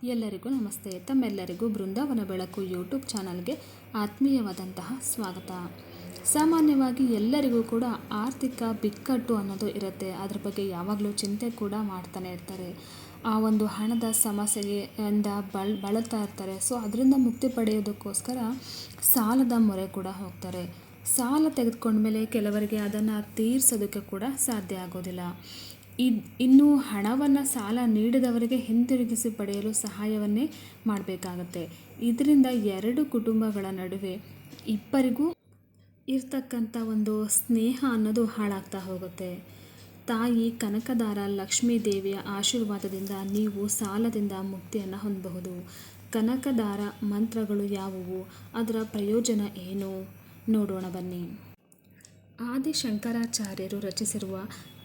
ಎಲ್ಲರಿಗೂ ನಮಸ್ತೆ. ತಮ್ಮೆಲ್ಲರಿಗೂ ಬೃಂದಾವನ ಬೆಳಕು ಯೂಟ್ಯೂಬ್ ಚಾನಲ್ಗೆ ಆತ್ಮೀಯವಾದಂತಹ ಸ್ವಾಗತ. ಸಾಮಾನ್ಯವಾಗಿ ಎಲ್ಲರಿಗೂ ಕೂಡ ಆರ್ಥಿಕ ಬಿಕ್ಕಟ್ಟು ಅನ್ನೋದು ಇರುತ್ತೆ. ಅದ್ರ ಬಗ್ಗೆ ಯಾವಾಗಲೂ ಚಿಂತೆ ಕೂಡ ಮಾಡ್ತಾನೆ ಇರ್ತಾರೆ. ಆ ಒಂದು ಹಣದ ಸಮಸ್ಯೆಗೆ ಬಳಲ್ತಾ ಇರ್ತಾರೆ. ಸೊ ಅದರಿಂದ ಮುಕ್ತಿ ಪಡೆಯೋದಕ್ಕೋಸ್ಕರ ಸಾಲದ ಮೊರೆ ಕೂಡ ಹೋಗ್ತಾರೆ. ಸಾಲ ತೆಗೆದುಕೊಂಡ್ಮೇಲೆ ಕೆಲವರಿಗೆ ಅದನ್ನು ತೀರಿಸೋದಕ್ಕೆ ಕೂಡ ಸಾಧ್ಯ ಆಗೋದಿಲ್ಲ. ಇನ್ನು ಹಣವನ್ನು ಸಾಲ ನೀಡಿದವರಿಗೆ ಹಿಂತಿರುಗಿಸಿ ಪಡೆಯಲು ಸಹಾಯವನ್ನೇ ಮಾಡಬೇಕಾಗತ್ತೆ. ಇದರಿಂದ ಎರಡು ಕುಟುಂಬಗಳ ನಡುವೆ ಇಬ್ಬರಿಗೂ ಇರ್ತಕ್ಕಂಥ ಒಂದು ಸ್ನೇಹ ಅನ್ನೋದು ಹಾಳಾಗ್ತಾ ಹೋಗುತ್ತೆ. ತಾಯಿ ಕನಕದಾರ ಲಕ್ಷ್ಮೀ ದೇವಿಯ ಆಶೀರ್ವಾದದಿಂದ ನೀವು ಸಾಲದಿಂದ ಮುಕ್ತಿಯನ್ನು ಹೊಂದಬಹುದು. ಕನಕದಾರ ಮಂತ್ರಗಳು ಯಾವುವು, ಅದರ ಪ್ರಯೋಜನ ಏನು ನೋಡೋಣ ಬನ್ನಿ. ಆದಿಶಂಕರಾಚಾರ್ಯರು ರಚಿಸಿರುವ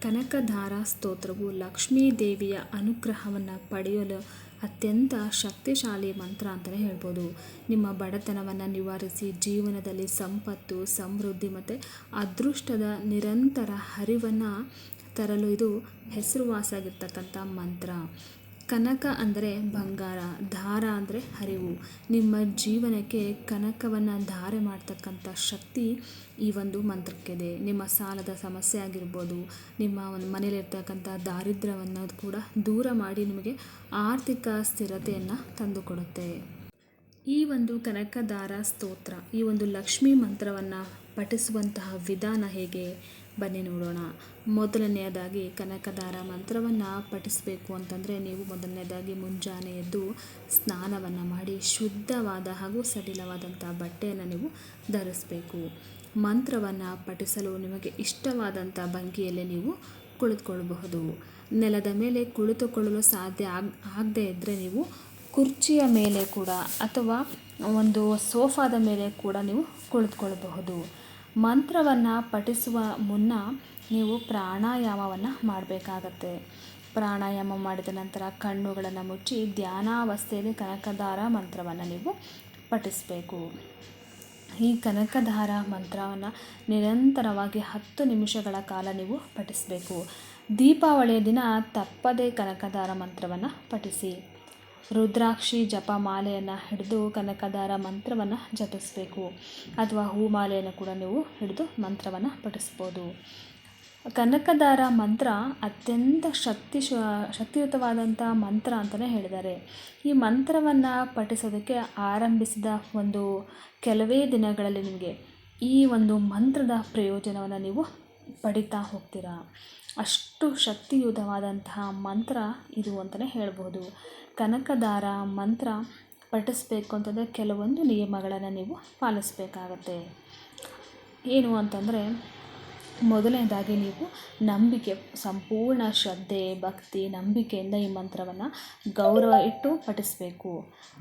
ಕನಕಧಾರಾ ಸ್ತೋತ್ರವು ಲಕ್ಷ್ಮೀ ದೇವಿಯ ಅನುಗ್ರಹವನ್ನು ಪಡೆಯಲು ಅತ್ಯಂತ ಶಕ್ತಿಶಾಲಿ ಮಂತ್ರ ಅಂತಲೇ ಹೇಳ್ಬೋದು. ನಿಮ್ಮ ಬಡತನವನ್ನು ನಿವಾರಿಸಿ ಜೀವನದಲ್ಲಿ ಸಂಪತ್ತು, ಸಮೃದ್ಧಿ ಮತ್ತು ಅದೃಷ್ಟದ ನಿರಂತರ ಹರಿವನ್ನು ತರಲು ಇದು ಹೆಸರುವಾಸಿಯಾಗಿರ್ತಕ್ಕಂಥ ಮಂತ್ರ. ಕನಕ ಅಂದರೆ ಬಂಗಾರ, ಧಾರ ಅಂದರೆ ಹರಿವು. ನಿಮ್ಮ ಜೀವನಕ್ಕೆ ಕನಕವನ್ನು ಧಾರೆ ಮಾಡ್ತಕ್ಕಂಥ ಶಕ್ತಿ ಈ ಒಂದು ಮಂತ್ರಕ್ಕಿದೆ. ನಿಮ್ಮ ಸಾಲದ ಸಮಸ್ಯೆ ಆಗಿರ್ಬೋದು, ನಿಮ್ಮ ಒಂದು ಮನೇಲಿರ್ತಕ್ಕಂಥ ದಾರಿದ್ರ್ಯವನ್ನು ಕೂಡ ದೂರ ಮಾಡಿ ನಿಮಗೆ ಆರ್ಥಿಕ ಸ್ಥಿರತೆಯನ್ನು ತಂದುಕೊಡುತ್ತೆ. ಈ ಒಂದು ಕನಕದಾರ ಸ್ತೋತ್ರ, ಈ ಒಂದು ಲಕ್ಷ್ಮೀ ಮಂತ್ರವನ್ನು ಪಠಿಸುವಂತಹ ವಿಧಾನ ಹೇಗೆ ಬನ್ನಿ ನೋಡೋಣ. ಮೊದಲನೆಯದಾಗಿ ಕನಕದಾರ ಮಂತ್ರವನ್ನು ಪಠಿಸಬೇಕು ಅಂತಂದರೆ ನೀವು ಮೊದಲನೇದಾಗಿ ಮುಂಜಾನೆ ಎದ್ದು ಸ್ನಾನವನ್ನು ಮಾಡಿ ಶುದ್ಧವಾದ ಹಾಗೂ ಸಡಿಲವಾದಂಥ ಬಟ್ಟೆಯನ್ನು ನೀವು ಧರಿಸಬೇಕು. ಮಂತ್ರವನ್ನು ಪಠಿಸಲು ನಿಮಗೆ ಇಷ್ಟವಾದಂಥ ಭಂಗಿಯಲ್ಲಿ ನೀವು ಕುಳಿತುಕೊಳ್ಳಬಹುದು. ನೆಲದ ಮೇಲೆ ಕುಳಿತುಕೊಳ್ಳಲು ಸಾಧ್ಯ ಆಗದೇ ಇದ್ದರೆ ನೀವು ಕುರ್ಚಿಯ ಮೇಲೆ ಕೂಡ ಅಥವಾ ಒಂದು ಸೋಫಾದ ಮೇಲೆ ಕೂಡ ನೀವು ಕುಳಿತುಕೊಳ್ಳಬಹುದು. ಮಂತ್ರವನ್ನು ಪಠಿಸುವ ಮುನ್ನ ನೀವು ಪ್ರಾಣಾಯಾಮವನ್ನು ಮಾಡಬೇಕಾಗತ್ತೆ. ಪ್ರಾಣಾಯಾಮ ಮಾಡಿದ ನಂತರ ಕಣ್ಣುಗಳನ್ನು ಮುಚ್ಚಿ ಧ್ಯಾನಾವಸ್ಥೆಯಲ್ಲಿ ಕನಕದಾರ ಮಂತ್ರವನ್ನು ನೀವು ಪಠಿಸಬೇಕು. ಈ ಕನಕದಾರ ಮಂತ್ರವನ್ನು ನಿರಂತರವಾಗಿ 10 ನಿಮಿಷಗಳ ಕಾಲ ನೀವು ಪಠಿಸಬೇಕು. ದೀಪಾವಳಿಯ ದಿನ ತಪ್ಪದೇ ಕನಕದಾರ ಮಂತ್ರವನ್ನು ಪಠಿಸಿ. ರುದ್ರಾಕ್ಷಿ ಜಪಮಾಲೆಯನ್ನು ಹಿಡಿದು ಕನಕದಾರ ಮಂತ್ರವನ್ನು ಜಪಿಸಬೇಕು. ಅಥವಾ ಹೂಮಾಲೆಯನ್ನು ಕೂಡ ನೀವು ಹಿಡಿದು ಮಂತ್ರವನ್ನು ಪಠಿಸ್ಬೋದು. ಕನಕದಾರ ಮಂತ್ರ ಅತ್ಯಂತ ಶಕ್ತಿಯುತವಾದಂಥ ಮಂತ್ರ ಅಂತಲೇ ಹೇಳಿದ್ದಾರೆ. ಈ ಮಂತ್ರವನ್ನು ಪಠಿಸೋದಕ್ಕೆ ಆರಂಭಿಸಿದ ಒಂದು ಕೆಲವೇ ದಿನಗಳಲ್ಲಿ ನಿಮಗೆ ಈ ಒಂದು ಮಂತ್ರದ ಪ್ರಯೋಜನವನ್ನು ನೀವು ಪಡಿತಾ ಹೋಗ್ತೀರಾ. ಅಷ್ಟು ಶಕ್ತಿಯುತವಾದಂತಹ ಮಂತ್ರ ಇದು ಅಂತಲೇ ಹೇಳ್ಬೋದು. ಕನಕದಾರ ಮಂತ್ರ ಪಠಿಸಬೇಕು ಅಂತಂದರೆ ಕೆಲವೊಂದು ನಿಯಮಗಳನ್ನು ನೀವು ಪಾಲಿಸಬೇಕಾಗತ್ತೆ. ಏನು ಅಂತಂದರೆ, ಮೊದಲನೇದಾಗಿ ನೀವು ನಂಬಿಕೆ, ಸಂಪೂರ್ಣ ಶ್ರದ್ಧೆ, ಭಕ್ತಿ, ನಂಬಿಕೆಯಿಂದ ಈ ಮಂತ್ರವನ್ನು ಗೌರವ ಇಟ್ಟು ಪಠಿಸಬೇಕು.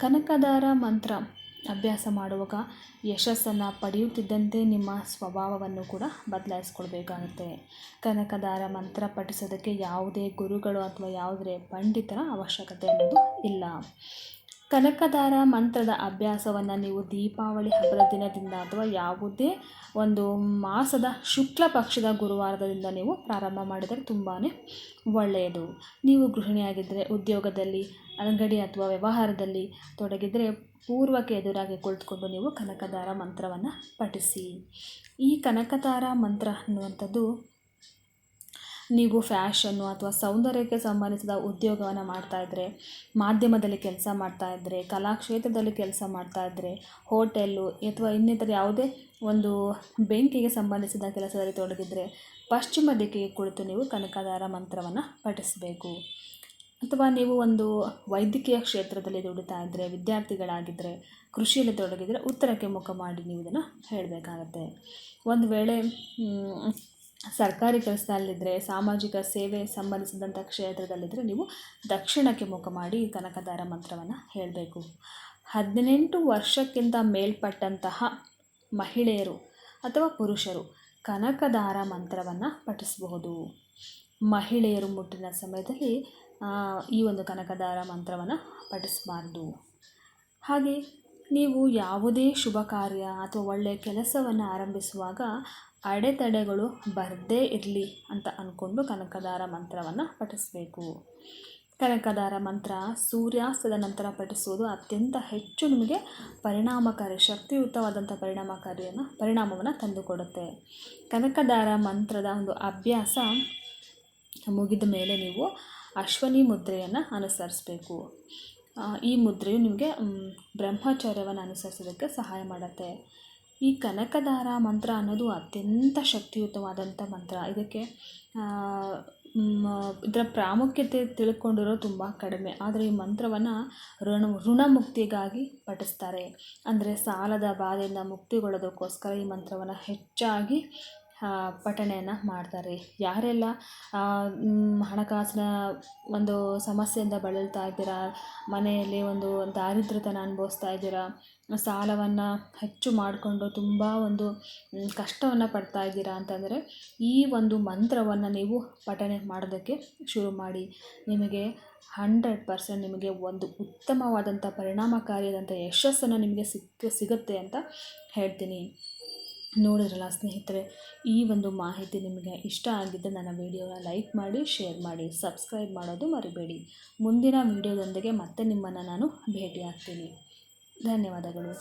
ಕನಕದಾರ ಮಂತ್ರ ಅಭ್ಯಾಸ ಮಾಡುವಾಗ ಯಶಸ್ಸನ್ನು ಪಡೆಯುತ್ತಿದ್ದಂತೆ ನಿಮ್ಮ ಸ್ವಭಾವವನ್ನು ಕೂಡ ಬದಲಾಯಿಸ್ಕೊಳ್ಬೇಕಾಗುತ್ತೆ. ಕನಕದಾರ ಮಂತ್ರ ಪಠಿಸೋದಕ್ಕೆ ಯಾವುದೇ ಗುರುಗಳು ಅಥವಾ ಯಾವುದೇ ಪಂಡಿತರ ಅವಶ್ಯಕತೆ ಅನ್ನೋದು ಇಲ್ಲ. ಕನಕದಾರ ಮಂತ್ರದ ಅಭ್ಯಾಸವನ್ನು ನೀವು ದೀಪಾವಳಿ ಹಬ್ಬದ ದಿನದಿಂದ ಅಥವಾ ಯಾವುದೇ ಒಂದು ಮಾಸದ ಶುಕ್ಲ ಪಕ್ಷದ ಗುರುವಾರದಿಂದ ನೀವು ಪ್ರಾರಂಭ ಮಾಡಿದರೆ ತುಂಬಾ ಒಳ್ಳೆಯದು. ನೀವು ಗೃಹಿಣಿಯಾಗಿದ್ದರೆ, ಉದ್ಯೋಗದಲ್ಲಿ, ಅಂಗಡಿ ಅಥವಾ ವ್ಯವಹಾರದಲ್ಲಿ ತೊಡಗಿದರೆ ಪೂರ್ವಕ್ಕೆ ಎದುರಾಗಿ ಕುಳಿತುಕೊಂಡು ನೀವು ಕನಕದಾರ ಮಂತ್ರವನ್ನು ಪಠಿಸಿ. ಈ ಕನಕದಾರ ಮಂತ್ರ ಅನ್ನುವಂಥದ್ದು ನೀವು ಫ್ಯಾಷನ್ನು ಅಥವಾ ಸೌಂದರ್ಯಕ್ಕೆ ಸಂಬಂಧಿಸಿದ ಉದ್ಯೋಗವನ್ನು ಮಾಡ್ತಾಯಿದ್ರೆ, ಮಾಧ್ಯಮದಲ್ಲಿ ಕೆಲಸ ಮಾಡ್ತಾಯಿದ್ರೆ, ಕಲಾಕ್ಷೇತ್ರದಲ್ಲಿ ಕೆಲಸ ಮಾಡ್ತಾಯಿದ್ರೆ, ಹೋಟೆಲ್ಲು ಅಥವಾ ಇನ್ನಿತರ ಯಾವುದೇ ಒಂದು ಬೆಂಕಿಗೆ ಸಂಬಂಧಿಸಿದ ಕೆಲಸದಲ್ಲಿ ತೊಡಗಿದರೆ ಪಶ್ಚಿಮ ದಿಕ್ಕಿಗೆ ಕುಳಿತು ನೀವು ಕನಕದಾರ ಮಂತ್ರವನ್ನು ಪಠಿಸಬೇಕು. ಅಥವಾ ನೀವು ಒಂದು ವೈದ್ಯಕೀಯ ಕ್ಷೇತ್ರದಲ್ಲಿ ದುಡಿತಾ ಇದ್ದರೆ, ವಿದ್ಯಾರ್ಥಿಗಳಾಗಿದ್ದರೆ, ಕೃಷಿಯಲ್ಲಿ ತೊಡಗಿದರೆ ಉತ್ತರಕ್ಕೆ ಮುಖ ಮಾಡಿ ನೀವು ಇದನ್ನು ಹೇಳಬೇಕಾಗತ್ತೆ. ಒಂದು ವೇಳೆ ಸರ್ಕಾರಿ ಕೆಲಸದಲ್ಲಿದ್ದರೆ, ಸಾಮಾಜಿಕ ಸೇವೆ ಸಂಬಂಧಿಸಿದಂಥ ಕ್ಷೇತ್ರದಲ್ಲಿದ್ದರೆ ನೀವು ದಕ್ಷಿಣಕ್ಕೆ ಮುಖ ಮಾಡಿ ಕನಕದಾರ ಮಂತ್ರವನ್ನು ಹೇಳಬೇಕು. 18 ವರ್ಷಕ್ಕಿಂತ ಮೇಲ್ಪಟ್ಟಂತಹ ಮಹಿಳೆಯರು ಅಥವಾ ಪುರುಷರು ಕನಕದಾರ ಮಂತ್ರವನ್ನು ಪಠಿಸಬಹುದು. ಮಹಿಳೆಯರು ಮುಟ್ಟಿನ ಸಮಯದಲ್ಲಿ ಈ ಒಂದು ಕನಕದಾರ ಮಂತ್ರವನ್ನು ಪಠಿಸಬಾರ್ದು. ಹಾಗೆ ನೀವು ಯಾವುದೇ ಶುಭ ಕಾರ್ಯ ಅಥವಾ ಒಳ್ಳೆಯ ಕೆಲಸವನ್ನು ಆರಂಭಿಸುವಾಗ ಅಡೆತಡೆಗಳು ಬರದೇ ಇರಲಿ ಅಂತ ಅಂದ್ಕೊಂಡು ಕನಕದಾರ ಮಂತ್ರವನ್ನು ಪಠಿಸಬೇಕು. ಕನಕದಾರ ಮಂತ್ರ ಸೂರ್ಯಾಸ್ತದ ನಂತರ ಪಠಿಸುವುದು ಅತ್ಯಂತ ಹೆಚ್ಚು ನಿಮಗೆ ಪರಿಣಾಮಕಾರಿ, ಶಕ್ತಿಯುತವಾದಂಥ ಪರಿಣಾಮವನ್ನು ತಂದುಕೊಡುತ್ತೆ. ಕನಕದಾರ ಮಂತ್ರದ ಒಂದು ಅಭ್ಯಾಸ ಮುಗಿದ ಮೇಲೆ ನೀವು ಅಶ್ವನಿ ಮುದ್ರೆಯನ್ನು ಅನುಸರಿಸಬೇಕು. ಈ ಮುದ್ರೆಯು ನಿಮಗೆ ಬ್ರಹ್ಮಚರ್ಯವನ್ನು ಅನುಸರಿಸೋದಕ್ಕೆ ಸಹಾಯ ಮಾಡುತ್ತೆ. ಈ ಕನಕದಾರ ಮಂತ್ರ ಅನ್ನೋದು ಅತ್ಯಂತ ಶಕ್ತಿಯುತವಾದಂಥ ಮಂತ್ರ. ಇದರ ಪ್ರಾಮುಖ್ಯತೆ ತಿಳ್ಕೊಂಡಿರೋ ತುಂಬ ಕಡಿಮೆ. ಆದರೆ ಈ ಮಂತ್ರವನ್ನು ಋಣಮುಕ್ತಿಗಾಗಿ ಪಠಿಸ್ತಾರೆ. ಅಂದರೆ ಸಾಲದ ಬಾಧೆಯಿಂದ ಮುಕ್ತಿಗೊಳ್ಳೋದಕ್ಕೋಸ್ಕರ ಈ ಮಂತ್ರವನ್ನು ಹೆಚ್ಚಾಗಿ ಪಠಣೆಯನ್ನು ಮಾಡ್ತಾರೆ. ಯಾರೆಲ್ಲ ಹಣಕಾಸಿನ ಒಂದು ಸಮಸ್ಯೆಯಿಂದ ಬಳಲ್ತಾ ಇದ್ದೀರಾ, ಮನೆಯಲ್ಲಿ ಒಂದು ದಾರಿದ್ರ್ಯತನ ಅನುಭವಿಸ್ತಾ ಇದ್ದೀರಾ, ಸಾಲವನ್ನು ಹೆಚ್ಚು ಮಾಡಿಕೊಂಡು ತುಂಬ ಒಂದು ಕಷ್ಟವನ್ನು ಪಡ್ತಾ ಇದ್ದೀರಾ ಅಂತಂದರೆ ಈ ಒಂದು ಮಂತ್ರವನ್ನು ನೀವು ಪಠಣೆ ಮಾಡೋದಕ್ಕೆ ಶುರು ಮಾಡಿ. ನಿಮಗೆ 100% ನಿಮಗೆ ಒಂದು ಉತ್ತಮವಾದಂಥ ಪರಿಣಾಮಕಾರಿಯಾದಂಥ ಯಶಸ್ಸನ್ನು ನಿಮಗೆ ಸಿಗುತ್ತೆ ಅಂತ ಹೇಳ್ತೀನಿ. ನೋಡಿದ್ರಲ್ಲ ಸ್ನೇಹಿತರೆ, ಈ ಒಂದು ಮಾಹಿತಿ ನಿಮಗೆ ಇಷ್ಟ ಆಗಿದ್ದರೆ ನನ್ನ ವಿಡಿಯೋನ ಲೈಕ್ ಮಾಡಿ, ಶೇರ್ ಮಾಡಿ, ಸಬ್ಸ್ಕ್ರೈಬ್ ಮಾಡೋದು ಮರಿಬೇಡಿ. ಮುಂದಿನ ವಿಡಿಯೋದೊಂದಿಗೆ ಮತ್ತೆ ನಿಮ್ಮನ್ನು ನಾನು ಭೇಟಿಯಾಗ್ತೀನಿ. ಧನ್ಯವಾದಗಳು.